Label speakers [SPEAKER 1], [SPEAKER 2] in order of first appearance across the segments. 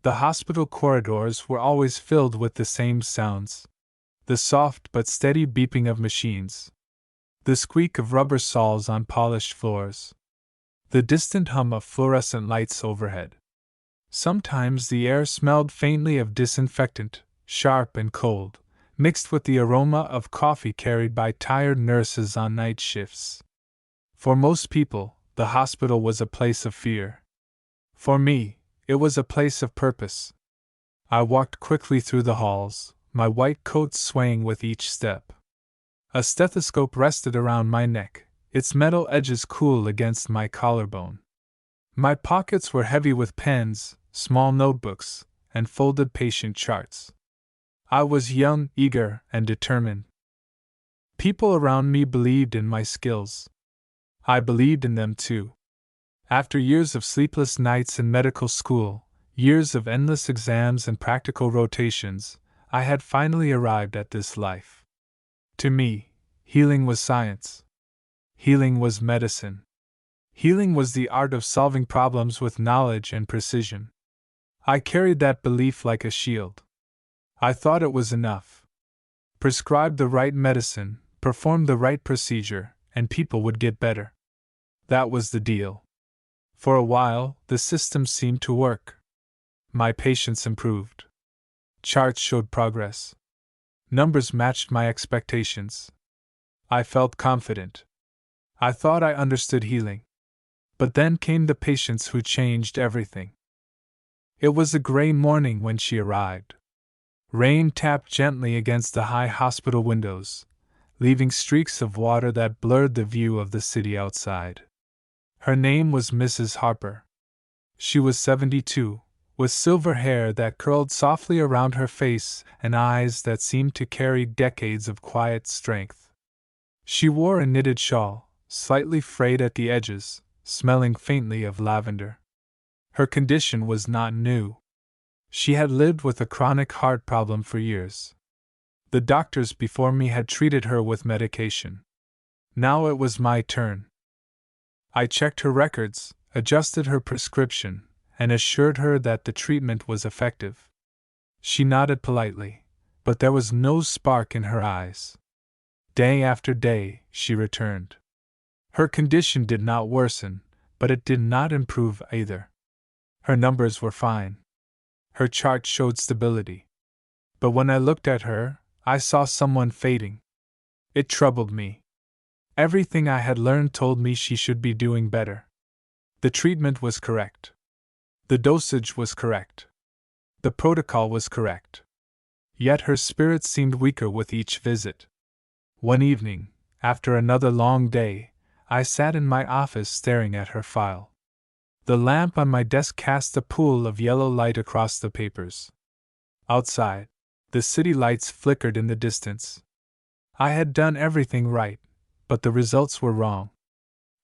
[SPEAKER 1] The hospital corridors were always filled with the same sounds: the soft but steady beeping of machines, the squeak of rubber soles on polished floors, the distant hum of fluorescent lights overhead. Sometimes the air smelled faintly of disinfectant, sharp and cold, mixed with the aroma of coffee carried by tired nurses on night shifts. For most people, the hospital was a place of fear. For me, it was a place of purpose. I walked quickly through the halls, my white coat swaying with each step. A stethoscope rested around my neck, its metal edges cool against my collarbone. My pockets were heavy with pens, small notebooks, and folded patient charts. I was young, eager, and determined. People around me believed in my skills. I believed in them too. After years of sleepless nights in medical school, years of endless exams and practical rotations, I had finally arrived at this life. To me, healing was science. Healing was medicine. Healing was the art of solving problems with knowledge and precision. I carried that belief like a shield. I thought it was enough. Prescribe the right medicine, perform the right procedure, and people would get better. That was the deal. For a while, the system seemed to work. My patients improved. Charts showed progress. Numbers matched my expectations. I felt confident. I thought I understood healing. But then came the patients who changed everything. It was a gray morning when she arrived. Rain tapped gently against the high hospital windows, leaving streaks of water that blurred the view of the city outside. Her name was Mrs. Harper. She was 72, with silver hair that curled softly around her face and eyes that seemed to carry decades of quiet strength. She wore a knitted shawl, slightly frayed at the edges, smelling faintly of lavender. Her condition was not new. She had lived with a chronic heart problem for years. The doctors before me had treated her with medication. Now it was my turn. I checked her records, adjusted her prescription, and assured her that the treatment was effective. She nodded politely, but there was no spark in her eyes. Day after day, she returned. Her condition did not worsen, but it did not improve either. Her numbers were fine. Her chart showed stability. But when I looked at her, I saw someone fading. It troubled me. Everything I had learned told me she should be doing better. The treatment was correct. The dosage was correct. The protocol was correct. Yet her spirit seemed weaker with each visit. One evening, after another long day, I sat in my office staring at her file. The lamp on my desk cast a pool of yellow light across the papers. Outside, the city lights flickered in the distance. I had done everything right, but the results were wrong.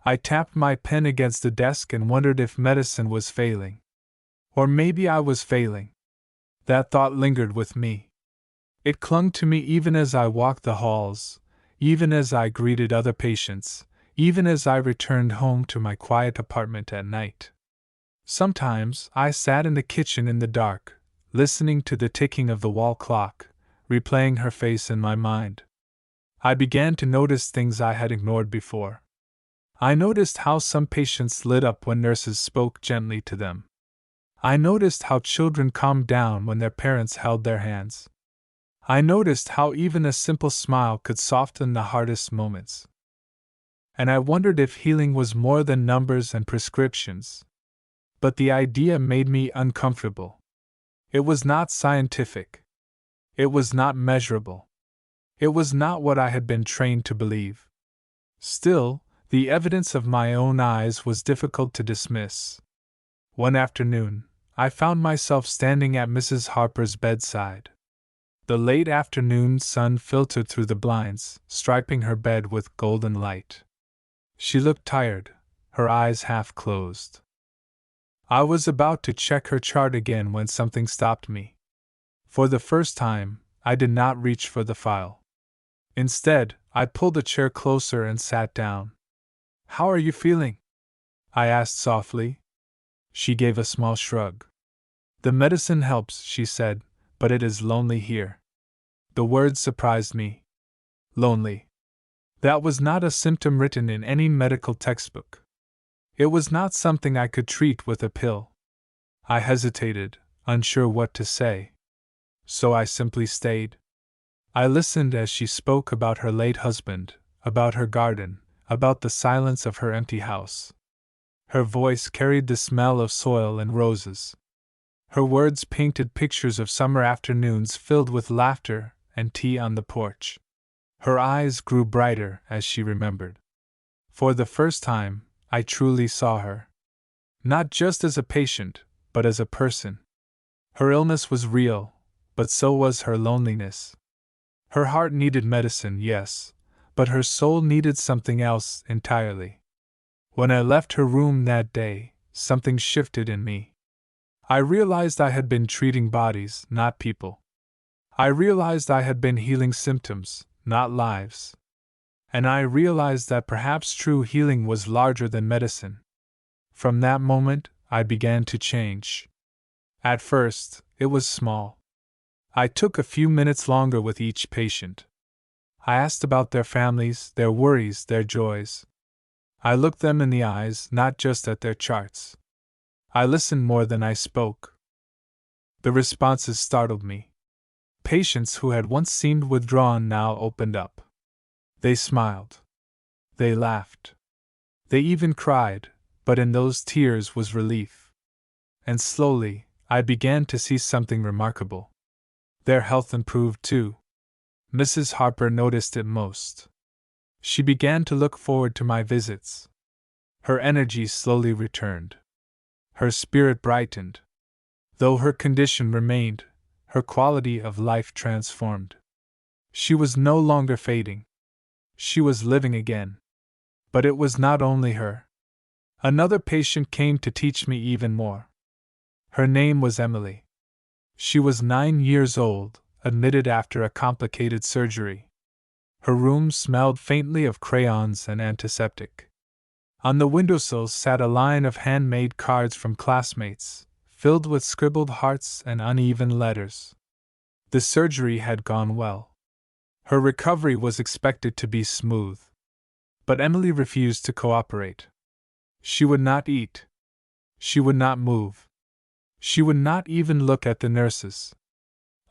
[SPEAKER 1] I tapped my pen against the desk and wondered if medicine was failing. Or maybe I was failing. That thought lingered with me. It clung to me even as I walked the halls, even as I greeted other patients, even as I returned home to my quiet apartment at night. Sometimes I sat in the kitchen in the dark, listening to the ticking of the wall clock, replaying her face in my mind. I began to notice things I had ignored before. I noticed how some patients lit up when nurses spoke gently to them. I noticed how children calmed down when their parents held their hands. I noticed how even a simple smile could soften the hardest moments. And I wondered if healing was more than numbers and prescriptions. But the idea made me uncomfortable. It was not scientific. It was not measurable. It was not what I had been trained to believe. Still, the evidence of my own eyes was difficult to dismiss. One afternoon, I found myself standing at Mrs. Harper's bedside. The late afternoon sun filtered through the blinds, striping her bed with golden light. She looked tired, her eyes half closed. I was about to check her chart again when something stopped me. For the first time, I did not reach for the file. Instead, I pulled a chair closer and sat down. "How are you feeling?" I asked softly. She gave a small shrug. The medicine helps, she said, but it is lonely here. The word surprised me. Lonely. That was not a symptom written in any medical textbook. It was not something I could treat with a pill. I hesitated, unsure what to say. So I simply stayed. I listened as she spoke about her late husband, about her garden, about the silence of her empty house. Her voice carried the smell of soil and roses. Her words painted pictures of summer afternoons filled with laughter and tea on the porch. Her eyes grew brighter as she remembered. For the first time, I truly saw her. Not just as a patient, but as a person. Her illness was real, but so was her loneliness. Her heart needed medicine, yes, but her soul needed something else entirely. When I left her room that day, something shifted in me. I realized I had been treating bodies, not people. I realized I had been healing symptoms, not lives. And I realized that perhaps true healing was larger than medicine. From that moment, I began to change. At first, it was small. I took a few minutes longer with each patient. I asked about their families, their worries, their joys. I looked them in the eyes, not just at their charts. I listened more than I spoke. The responses startled me. Patients who had once seemed withdrawn now opened up. They smiled. They laughed. They even cried, but in those tears was relief. And slowly, I began to see something remarkable. Their health improved too. Mrs. Harper noticed it most. She began to look forward to my visits. Her energy slowly returned. Her spirit brightened. Though her condition remained, her quality of life transformed. She was no longer fading. She was living again. But it was not only her. Another patient came to teach me even more. Her name was Emily. She was 9 years old, admitted after a complicated surgery. Her room smelled faintly of crayons and antiseptic. On the windowsill sat a line of handmade cards from classmates, filled with scribbled hearts and uneven letters. The surgery had gone well. Her recovery was expected to be smooth. But Emily refused to cooperate. She would not eat. She would not move. She would not even look at the nurses.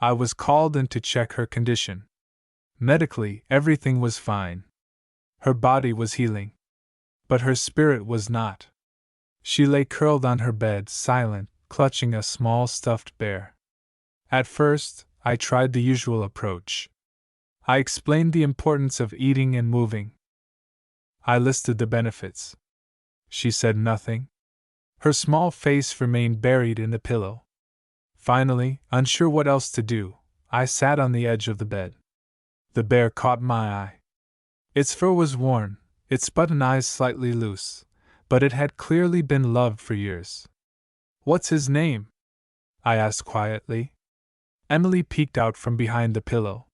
[SPEAKER 1] I was called in to check her condition. Medically, everything was fine. Her body was healing. But her spirit was not. She lay curled on her bed, silent, clutching a small stuffed bear. At first, I tried the usual approach. I explained the importance of eating and moving. I listed the benefits. She said nothing. Her small face remained buried in the pillow. Finally, unsure what else to do, I sat on the edge of the bed. The bear caught my eye. Its fur was worn, its button eyes slightly loose, but it had clearly been loved for years. "What's his name?" I asked quietly. Emily peeked out from behind the pillow.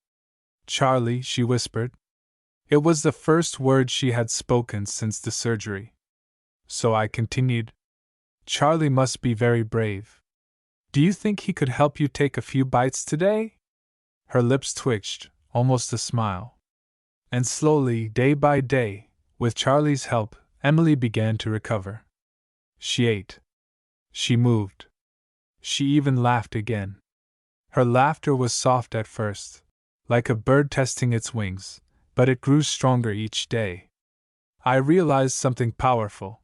[SPEAKER 1] "Charlie," she whispered. It was the first word she had spoken since the surgery. So I continued. "Charlie must be very brave. Do you think he could help you take a few bites today?" Her lips twitched, almost a smile. And slowly, day by day, with Charlie's help, Emily began to recover. She ate. She moved. She even laughed again. Her laughter was soft at first, like a bird testing its wings, but it grew stronger each day. I realized something powerful.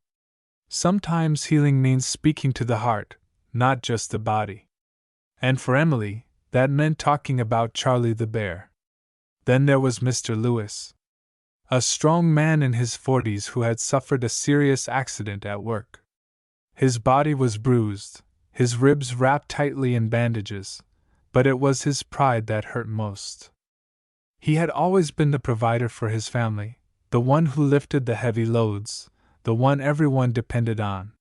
[SPEAKER 1] Sometimes healing means speaking to the heart, not just the body. And for Emily, that meant talking about Charlie the bear. Then there was Mr. Lewis. A strong man in his 40s who had suffered a serious accident at work. His body was bruised, his ribs wrapped tightly in bandages, but it was his pride that hurt most. He had always been the provider for his family, the one who lifted the heavy loads, the one everyone depended on.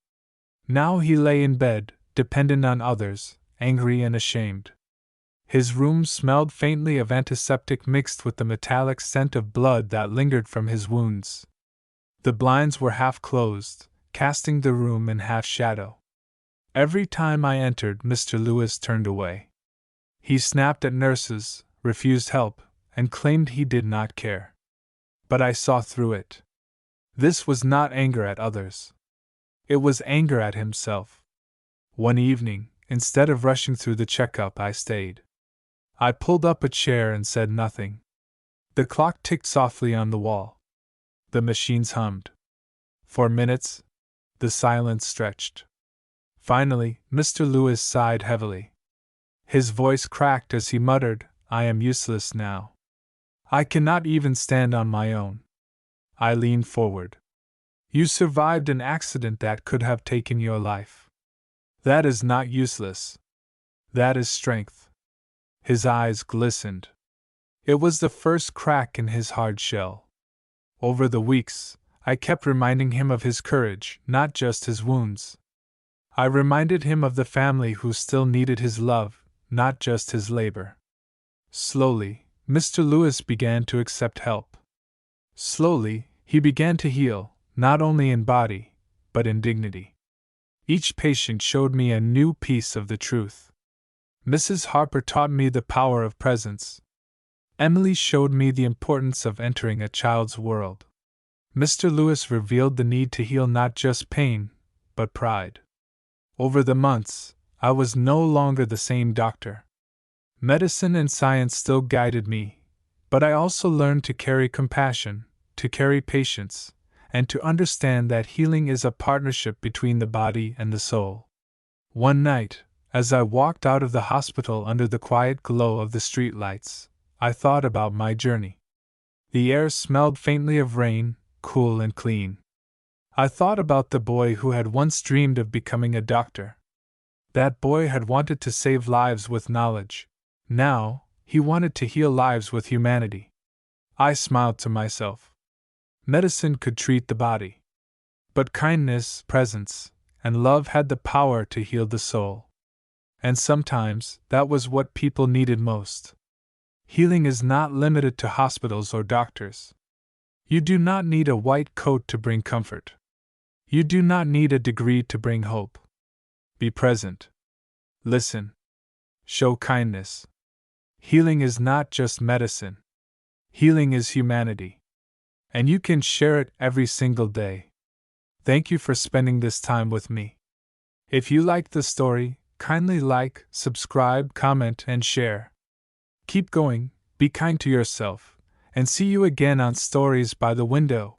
[SPEAKER 1] Now he lay in bed, dependent on others, angry and ashamed. His room smelled faintly of antiseptic mixed with the metallic scent of blood that lingered from his wounds. The blinds were half closed, casting the room in half shadow. Every time I entered, Mr. Lewis turned away. He snapped at nurses, refused help, and claimed he did not care. But I saw through it. This was not anger at others. It was anger at himself. One evening, instead of rushing through the checkup, I stayed. I pulled up a chair and said nothing. The clock ticked softly on the wall. The machines hummed. For minutes, the silence stretched. Finally, Mr. Lewis sighed heavily. His voice cracked as he muttered, "I am useless now. I cannot even stand on my own." I leaned forward. "You survived an accident that could have taken your life. That is not useless. That is strength." His eyes glistened. It was the first crack in his hard shell. Over the weeks, I kept reminding him of his courage, not just his wounds. I reminded him of the family who still needed his love, not just his labor. Slowly, Mr. Lewis began to accept help. Slowly, he began to heal, not only in body, but in dignity. Each patient showed me a new piece of the truth. Mrs. Harper taught me the power of presence. Emily showed me the importance of entering a child's world. Mr. Lewis revealed the need to heal not just pain, but pride. Over the months, I was no longer the same doctor. Medicine and science still guided me, but I also learned to carry compassion, to carry patience, and to understand that healing is a partnership between the body and the soul. One night, as I walked out of the hospital under the quiet glow of the streetlights, I thought about my journey. The air smelled faintly of rain, cool and clean. I thought about the boy who had once dreamed of becoming a doctor. That boy had wanted to save lives with knowledge. Now, he wanted to heal lives with humanity. I smiled to myself. Medicine could treat the body. But kindness, presence, and love had the power to heal the soul. And sometimes, that was what people needed most. Healing is not limited to hospitals or doctors. You do not need a white coat to bring comfort. You do not need a degree to bring hope. Be present. Listen. Show kindness. Healing is not just medicine. Healing is humanity. And you can share it every single day. Thank you for spending this time with me. If you liked the story, kindly like, subscribe, comment, and share. Keep going, be kind to yourself, and see you again on Stories by the Window.